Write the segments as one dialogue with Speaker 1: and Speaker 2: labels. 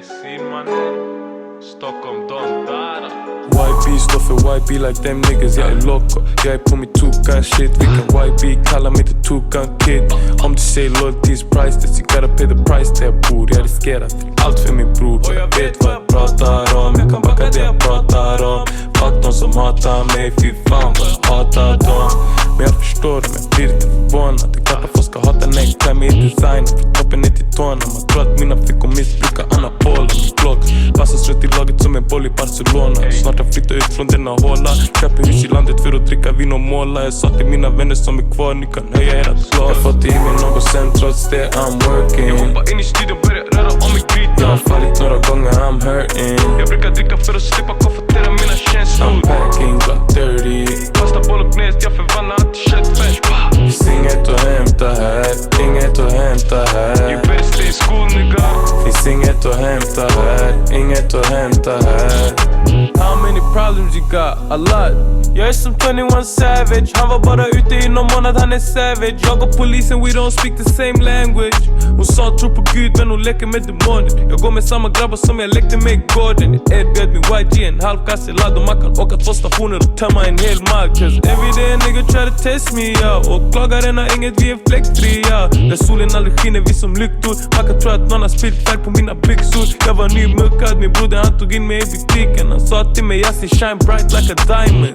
Speaker 1: Sin mannen, Stockholm Don Dara.
Speaker 2: YB står för YB like them niggas, jag är loco. Jag är på mitt two-gun shit. Vi kan YB, kalla mig till two-gun kid. Om du säger loyalty's priceless, you gotta pay the price där jag bor. Jag riskerar allt för min bror. Och jag vet vad jag pratar om, jag kan backa det jag pratar om. Fuck de som hatar mig, fy fan vad jag hatar dem. Men jag förstår dem, jag blir inte förvånad. Det är klart att folk ska hata när jag klär mig i design. Från toppen ner till tårna, man tror att mina fickor missbrukar anabola. Blocks, passas runt i laget som en boll i Barcelona. Snart jag flyttar ut från denna håla. Köper hus i landet för att dricka vin och måla. Jag sa till mina vänner som är kvar, ni kan höja era glas. Jag fått i mig något sen trots det I'm working.
Speaker 1: Jag hoppar in i studion, börjar röra om i grytan.
Speaker 2: Jag har fallit några gånger, I'm hurting.
Speaker 1: Jag brukar dricka för att slippa konfrontera mina känslor.
Speaker 2: I'm packing, Glock 30.
Speaker 1: Pasta bolognese, jag förvandlar allt till köttfärs.
Speaker 2: Finns inget att hämta här, inget att hämta här.
Speaker 1: You better stay in school nigga.
Speaker 2: Finns inget att hämta här, inget att hämta här.
Speaker 1: How many problems you got? A lot. Jag är som 21 Savage. Han var bara ute i någon månad, han är savage. Jag och polisen, we don't speak the same language. Hon sa tro på Gud men hon leker med demoner. Jag går med samma grabbar som jag lekte med i gården. Ed bjöd min YG en halv kasse ladd. Och man kan åka 2 stationer och tömma en hel mark. Cause every day a nigga try to test me, ja. Och klagaren har inget, vi är fläktfria. Där solen aldrig skiner, vi som lyktor. Man kan tro att någon har spilt färg på mina byxor. Jag var nymuckad, min broder han tog in mig i butiken. Han sa till mig, jag ser shine bright like a diamond.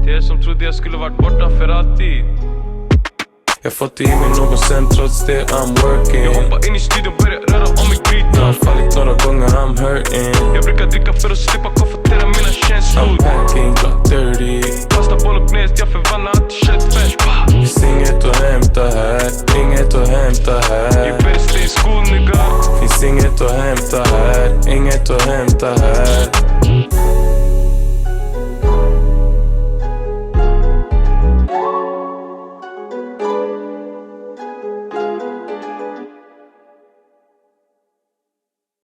Speaker 1: Till er som trodde jag skulle varit borta för alltid.
Speaker 2: Jag fått i mig något sen trots det I'm working.
Speaker 1: Jag hoppar in i studion, börjar röra om i grytan.
Speaker 2: Jag har fallit några gånger, I'm hurting.
Speaker 1: Jag brukar dricka för att slippa konfrontera mina känslor.
Speaker 2: I'm packing, Glock 30.
Speaker 1: Pasta bolognese, jag förvandlar allt till köttfärs.
Speaker 2: Finns inget att hämta här, inget att hämta här.
Speaker 1: You better stay in school nigga.
Speaker 2: Finns inget att hämta här, inget att hämta här.